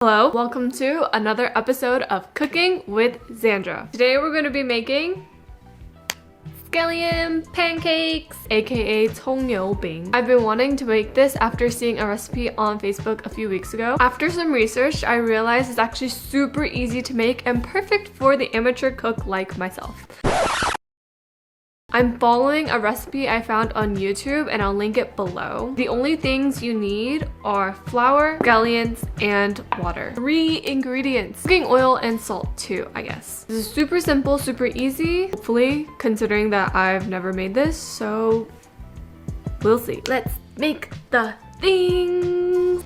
Hello, welcome to another episode of Cooking with Xandra. Today we're going to be making scallion pancakes, aka bing. I've been wanting to make this after seeing a recipe on Facebook a few weeks ago. After some research, I realized it's actually super easy to make and perfect for the amateur cook like myself. I'm following a recipe I found on YouTube and I'll link it below. The only things you need are flour, scallions, and water. 3 ingredients. Cooking oil and salt too, I guess. This is super simple, super easy. Hopefully, considering that I've never made this, so we'll see. Let's make the things.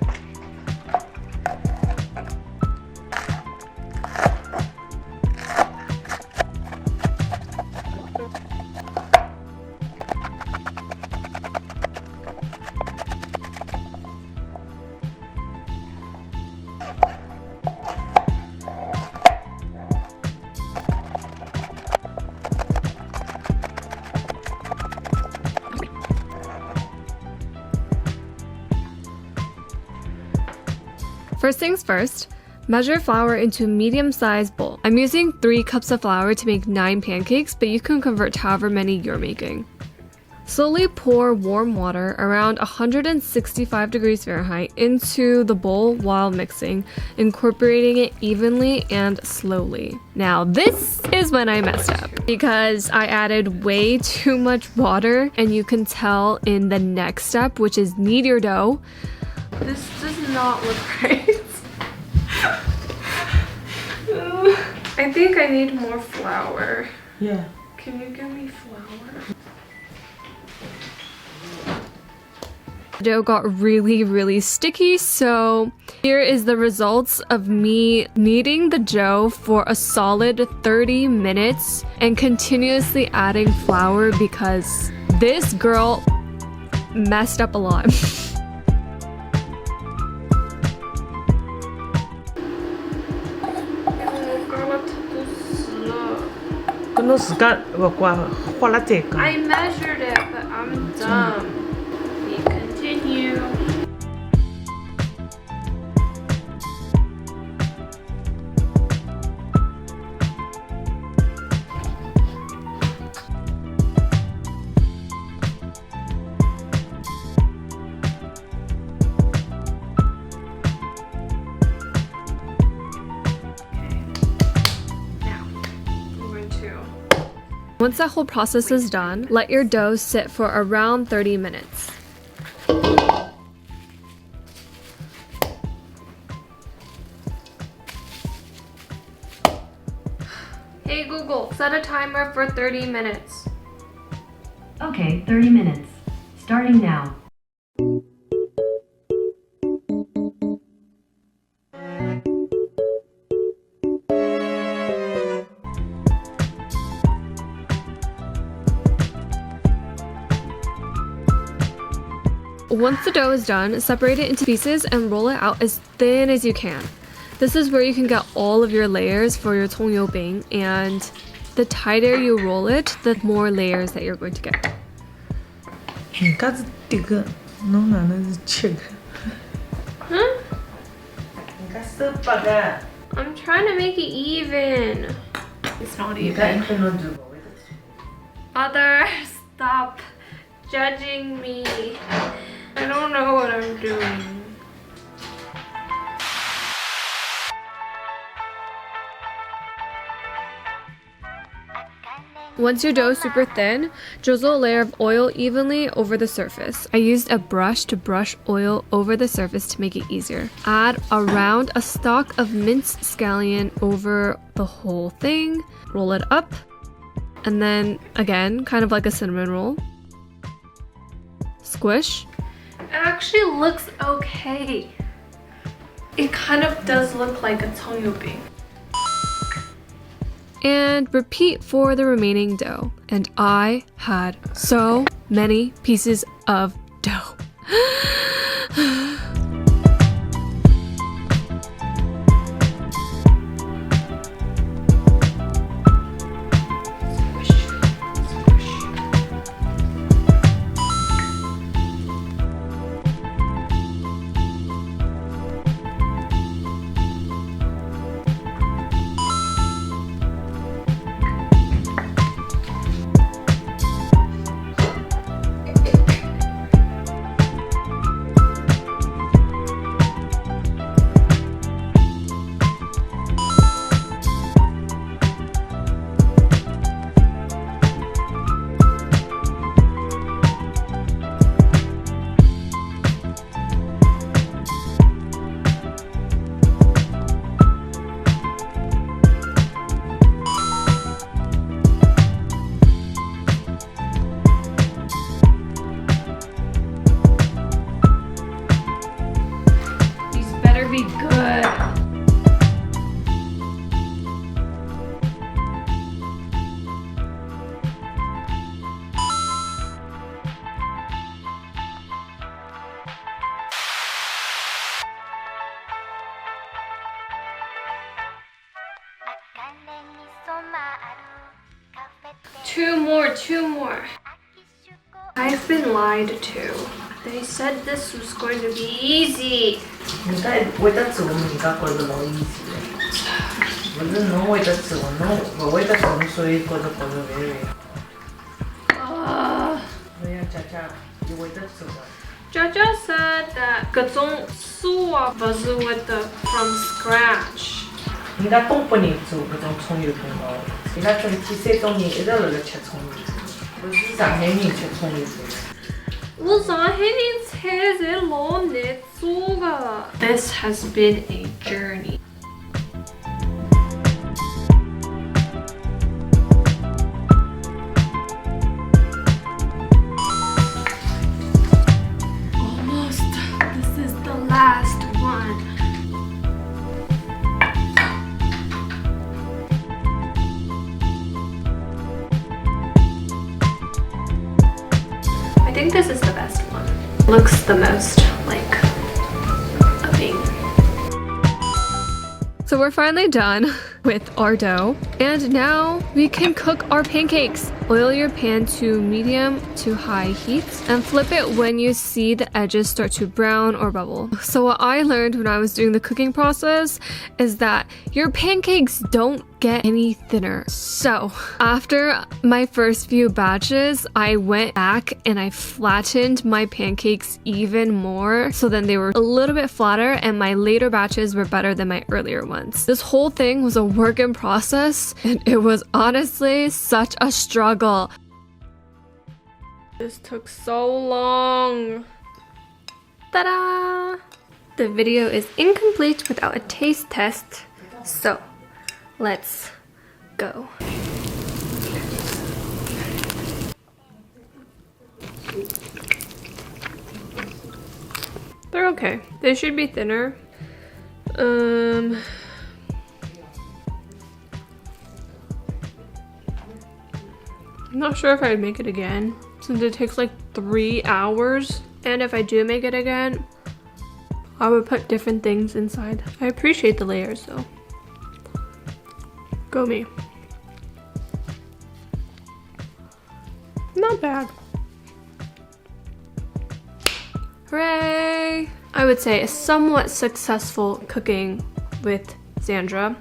First things first, measure flour into a medium-sized bowl. I'm using 3 cups of flour to make 9 pancakes, but you can convert to however many you're making. Slowly pour warm water around 165 degrees Fahrenheit into the bowl while mixing, incorporating it evenly and slowly. Now this is when I messed up because I added way too much water, and you can tell in the next step, which is knead your dough. This does not look right. I think I need more flour. Yeah. Can you give me flour? The dough got really sticky, so here is the results of me kneading the dough for a solid 30 minutes and continuously adding flour because this girl messed up a lot. I measured it, but I'm dumb. We continue. Once that whole process is done, let your dough sit for around 30 minutes. Hey Google, set a timer for 30 minutes. Okay, 30 minutes. Starting now. Once the dough is done, separate it into pieces and roll it out as thin as you can. This is where you can get all of your layers for your bing, and the tighter you roll it, the more layers that you're going to get. Huh? I'm trying to make it even. It's not even. Mother, stop judging me. I don't know what I'm doing. Once your dough is super thin, drizzle a layer of oil evenly over the surface. I used a brush to brush oil over the surface to make it easier. Add around a stalk of minced scallion over the whole thing. Roll it up. And then, again, kind of like a cinnamon roll. Squish. It actually looks okay. It kind of does look like a bing. And repeat for the remaining dough. And I had so many pieces of dough. Two more. I've been lied to. They said this was going to be easy. 你该为得做，你该觉得老 easy 不是侬为得做，侬不为得做，所以觉得 very。我要佳佳，你为得做。Jaja said that 各种素啊不是为的 from scratch. 人家东北人做搿种葱油饼哦，伊拉整体山东人一直辣辣吃葱油饼，不是上海人吃葱油饼。我上海人菜侪老难做的。This has been a journey. Almost. This is the last one. I think this is the best one. Looks the most like a thing. So we're finally done with our dough, and now we can cook our pancakes. Oil your pan to medium to high heat and flip it when you see the edges start to brown or bubble. So what I learned when I was doing the cooking process is that your pancakes don't get any thinner. So after my first few batches, I went back and I flattened my pancakes even more, so then they were a little bit flatter, and my later batches were better than my earlier ones. This whole thing was a work in process, and it was honestly such a struggle. This took so long. Ta-da! The video is incomplete without a taste test, so let's go. They're okay. They should be thinner. I'm not sure if I'd make it again, since it takes like 3 hours. And if I do make it again, I would put different things inside. I appreciate the layers though. Go me. Not bad. Hooray! I would say a somewhat successful cooking with Xandra.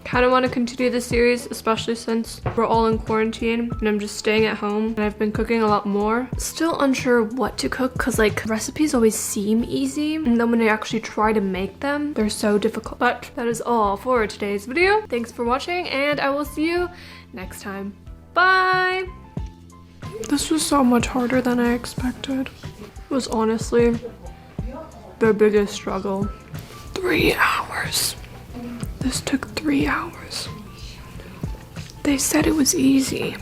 Kind of want to continue this series, especially since we're all in quarantine and I'm just staying at home and I've been cooking a lot more. Still unsure what to cook because like recipes always seem easy, and then when I actually try to make them, they're so difficult. But that is all for today's video. Thanks for watching, and I will see you next time. Bye! This was so much harder than I expected. It was honestly the biggest struggle. 3 hours. This took 3 hours. They said it was easy.